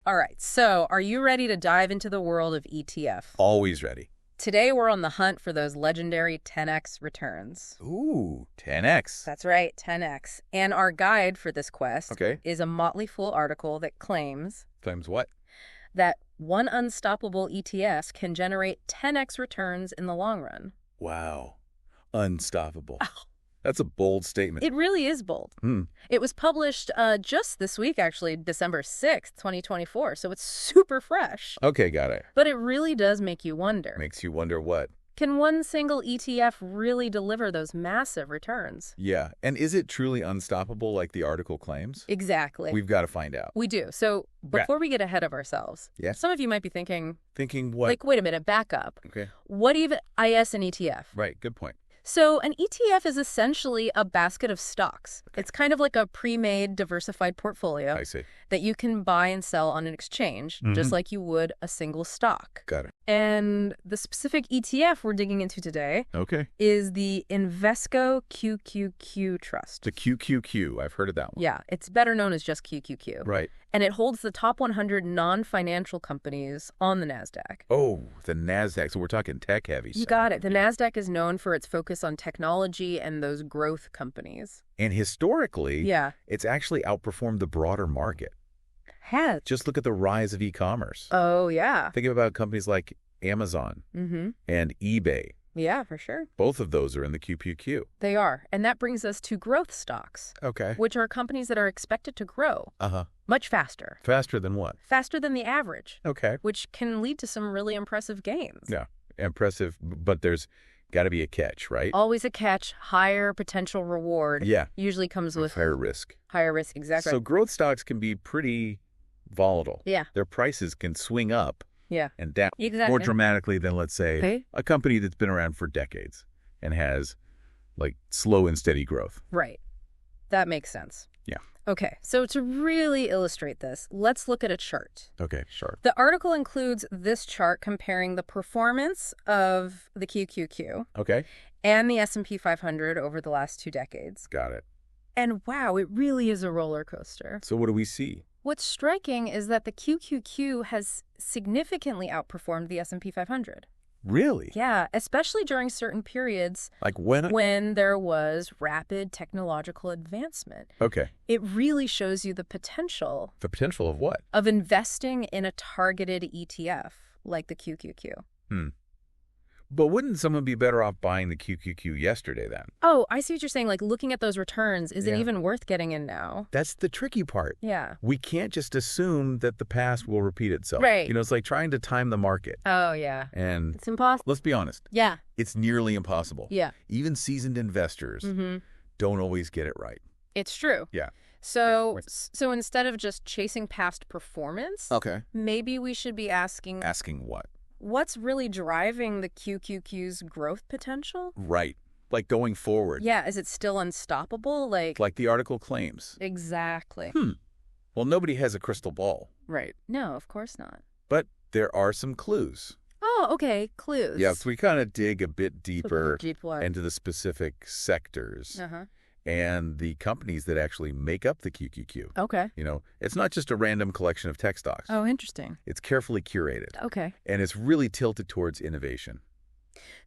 All right, so are you ready to dive into the world of ETF? Always ready. Today we're on the hunt for those legendary 10x returns. Ooh, 10x. That's right, 10x. And our guide for this quest Okay. is a Motley Fool article that claims Claims what? that one unstoppable ETF can generate 10x returns in the long run. Wow. Unstoppable. Oh. That's a bold statement. It really is bold. It was published just this week, actually, December 6th, 2024, so it's super fresh. Okay, got it. But it really does make you wonder. Makes you wonder what? Can one single ETF really deliver those massive returns? Yeah, and is it truly unstoppable like the article claims? Exactly. We've got to find out. We do. So before we get ahead of ourselves, Yeah. some of you might be thinking, Thinking what? like, wait a minute, back up. Okay. What even is an ETF? Right, good point. So an ETF is essentially a basket of stocks. It's kind of like a pre-made diversified portfolio I see. that you can buy and sell on an exchange, just like you would a single stock. Got it. And the specific ETF we're digging into today Okay. is the Invesco QQQ Trust. The QQQ, I've heard of that one. Yeah, it's better known as just QQQ. Right. And it holds the top 100 non-financial companies on the Nasdaq. Oh, the Nasdaq. So we're talking tech heavy. You got it. The Nasdaq is known for its focus on technology and those growth companies. And historically, Yeah. it's actually outperformed the broader market. Has. Just look at the rise of e-commerce. Oh, yeah. Think about companies like Amazon Mm-hmm. and eBay. Yeah, for sure. Both of those are in the QQQ. They are. And that brings us to growth stocks, Okay. which are companies that are expected to grow Uh-huh. much faster. Faster than what? Faster than the average, Okay. which can lead to some really impressive gains. Yeah. Impressive, but there's got to be a catch, right? Always a catch, higher potential reward. Yeah. Usually comes with Higher risk. higher risk. Exactly. So growth stocks can be pretty volatile. Yeah. Their prices can swing up Yeah. and down Exactly. more dramatically than, let's say, Okay. a company that's been around for decades and has like slow and steady growth. Right. That makes sense. Yeah. Okay, so to really illustrate this, let's look at a chart. Okay, sure. The article includes this chart comparing the performance of the QQQ Okay. and the S&P 500 over the last 2 decades. Got it. And wow, it really is a roller coaster. So what do we see? What's striking is that the QQQ has significantly outperformed the S&P 500. Really? Yeah, especially during certain periods Like when? when there was rapid technological advancement. Okay. It really shows you the potential The potential of what? of investing in a targeted ETF like the QQQ. But wouldn't someone be better off buying the QQQ yesterday then? Oh, I see what you're saying. Like looking at those returns, is it Yeah. even worth getting in now? That's the tricky part. Yeah. We can't just assume that the past will repeat itself. Right. You know, it's like trying to time the market. Oh, yeah. And It's impossible. let's be honest, Yeah. it's nearly impossible. Yeah. Even seasoned investors Mm-hmm. don't always get it right. It's true. Yeah. So instead of just chasing past performance, Okay. maybe we should be asking, Asking what? what's really driving the QQQ's growth potential? Right. Like going forward. Yeah. Is it still unstoppable? Like the article claims. Exactly. Well, nobody has a crystal ball, Right. No, of course not. but there are some clues. Oh, okay. Clues. Yeah, so we kind of dig a bit deeper Deep what? into the specific sectors Uh-huh. and the companies that actually make up the QQQ. Okay. You know, it's not just a random collection of tech stocks. Oh, interesting. It's carefully curated, Okay. and it's really tilted towards innovation.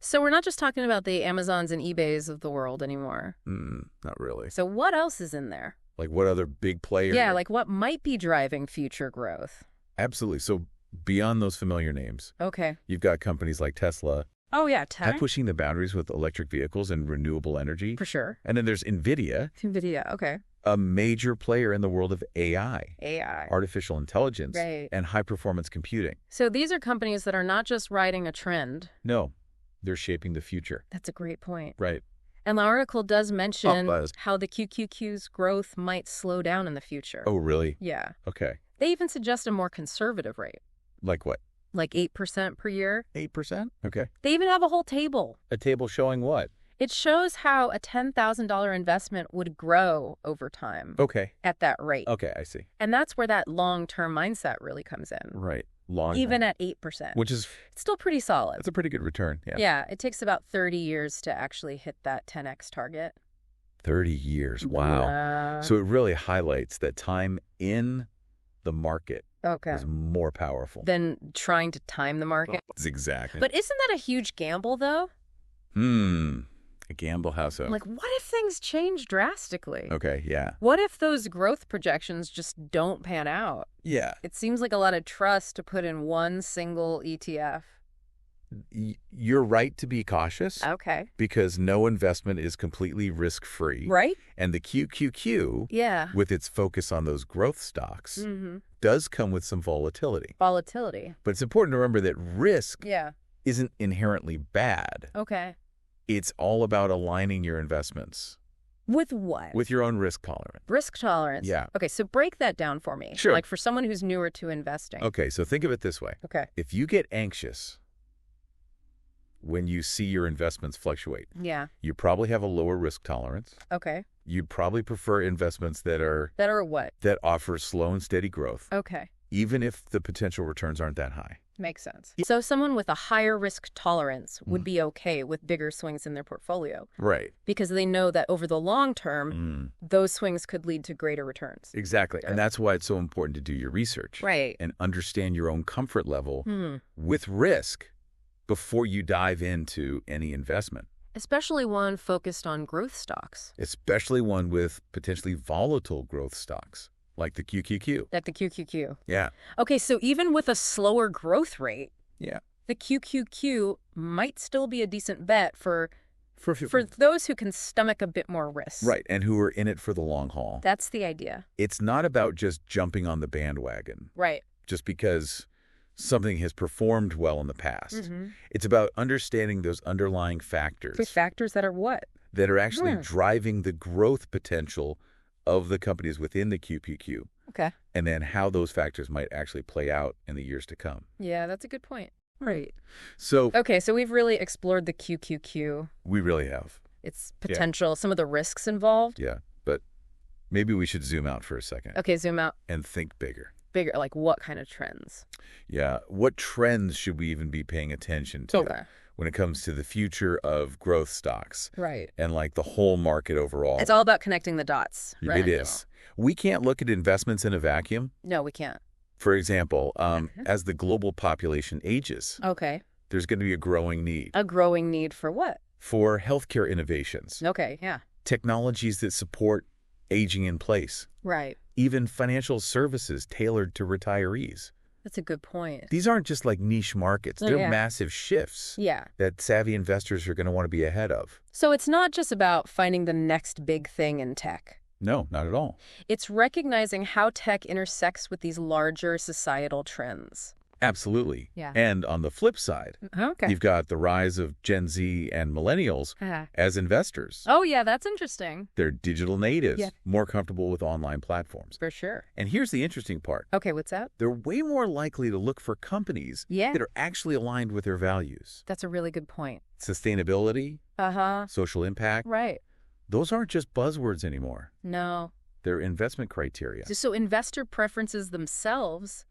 So we're not just talking about the Amazons and eBays of the world anymore. Not really. So what else is in there? Like what other big players? Yeah, like what might be driving future growth? Absolutely. So beyond those familiar names, Okay. you've got companies like Tesla Oh, yeah, tech. pushing the boundaries with electric vehicles and renewable energy. For sure. And then there's NVIDIA, NVIDIA. Okay. a major player in the world of AI, AI. artificial intelligence, Right. and high-performance computing. So these are companies that are not just riding a trend. No, they're shaping the future. That's a great point. Right. And the article does mention Buzz. how the QQQ's growth might slow down in the future. Oh, really? Yeah. Okay. They even suggest a more conservative rate, Like what? like 8% per year. 8%? Okay. They even have a whole table. A table showing what? It shows how a $10,000 investment would grow over time Okay. at that rate. Okay, I see. And that's where that long-term mindset really comes in. Right. Long. Even at 8%. Which is, It's still pretty solid. that's a pretty good return. Yeah. Yeah, it takes about 30 years to actually hit that 10x target. 30 years. Wow. So it really highlights that time in the market Okay. is more powerful. Than trying to time the market. Exactly. But isn't that a huge gamble, though? A gamble, how so? Like, what if things change drastically? Okay, yeah. What if those growth projections just don't pan out? Yeah. It seems like a lot of trust to put in one single ETF. You're right to be cautious. Okay. Because no investment is completely risk-free. Right? And the QQQ, Yeah. with its focus on those growth stocks, does come with some volatility. Volatility. But it's important to remember that risk Yeah. isn't inherently bad. Okay. It's all about aligning your investments With what? with your own risk tolerance. Risk tolerance. Yeah. Okay, so break that down for me. Sure. Like for someone who's newer to investing. Okay, so think of it this way. Okay. If you get anxious when you see your investments fluctuate, Yeah. you probably have a lower risk tolerance. Okay. You'd probably prefer investments that what? offer slow and steady growth, Okay. even if the potential returns aren't that high. Makes sense. So someone with a higher risk tolerance would be okay with bigger swings in their portfolio Right. because they know that over the long term, those swings could lead to greater returns. Exactly. And that's why it's so important to do your research. Right. And understand your own comfort level with risk before you dive into any investment. Especially one focused on growth stocks. Especially one with potentially volatile growth stocks, like the QQQ. Like the QQQ. Yeah. Okay, so even with a slower growth rate, Yeah. the QQQ might still be a decent bet for For those who can stomach a bit more risk. Right, and who are in it for the long haul. That's the idea. It's not about just jumping on the bandwagon. Right. Just because something has performed well in the past. It's about understanding those underlying factors. The factors that are what? That are actually driving the growth potential of the companies within the QQQ. Okay. And then how those factors might actually play out in the years to come. Yeah, that's a good point. Right. So Okay, so we've really explored the QQQ, we really have. its potential, some of the risks involved. Yeah. But maybe we should zoom out for a second. Okay, zoom out. And think bigger. Bigger, like what kind of trends? Yeah. What trends should we even be paying attention to when it comes to the future of growth stocks? Right. And like the whole market overall. It's all about connecting the dots. Right? It is. We can't look at investments in a vacuum. No, we can't. For example, as the global population ages, Okay. there's going to be a growing need A growing need for what? for healthcare innovations, Okay, yeah. technologies that support aging in place, Right. even financial services tailored to retirees. That's a good point. These aren't just like niche markets. They're Yeah. massive shifts Yeah. that savvy investors are going to want to be ahead of. So it's not just about finding the next big thing in tech. No, not at all. It's recognizing how tech intersects with these larger societal trends. Absolutely. Yeah. And on the flip side, Okay. you've got the rise of Gen Z and millennials as investors. Oh, yeah, that's interesting. They're digital natives, Yeah. more comfortable with online platforms. For sure. And here's the interesting part. Okay, what's that? They're way more likely to look for companies Yeah. that are actually aligned with their values. That's a really good point. Sustainability, Uh-huh. social impact, Right. those aren't just buzzwords anymore. No. They're investment criteria. So investor preferences themselves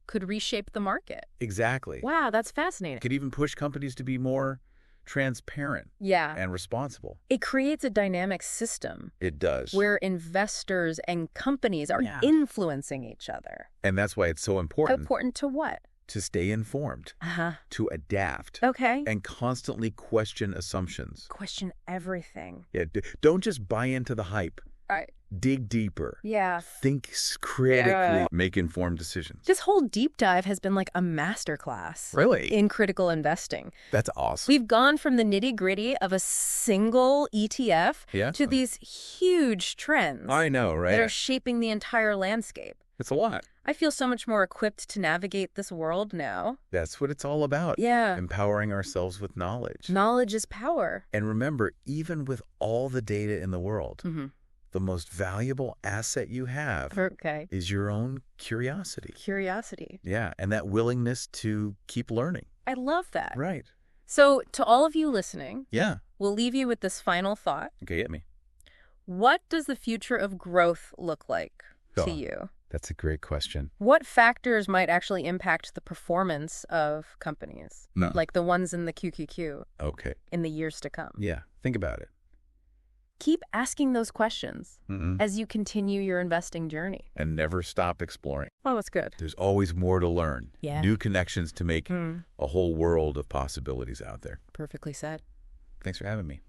could reshape the market. Exactly. Wow, that's fascinating. Could even push companies to be more transparent Yeah. and responsible. It creates a dynamic system It does. where investors and companies are influencing each other. And that's why it's so important Important to what? to stay informed, Uh-huh. to adapt, Okay. and constantly question assumptions. Question everything. Yeah, don't just buy into the hype. Right. Dig deeper. Yeah. Think critically. Make informed decisions. This whole deep dive has been like a masterclass. Really? In critical investing. That's awesome. We've gone from the nitty-gritty of a single ETF to these huge trends I know, right? that are shaping the entire landscape. It's a lot. I feel so much more equipped to navigate this world now. That's what it's all about. Yeah. Empowering ourselves with knowledge. Knowledge is power. And remember, even with all the data in the world, the most valuable asset you have is your own curiosity. Curiosity. Yeah, and that willingness to keep learning. I love that. Right. So to all of you listening, Yeah. we'll leave you with this final thought. Okay, hit me. What does the future of growth look like to you? That's a great question. What factors might actually impact the performance of companies? Like the ones in the QQQ Okay. in the years to come? Yeah, think about it. keep asking those questions as you continue your investing journey. And never stop exploring. Well, that's good. There's always more to learn. Yeah. New connections to make a whole world of possibilities out there. Perfectly said. Thanks for having me.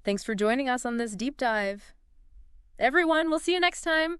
Thanks for joining us on this deep dive. Everyone, we'll see you next time.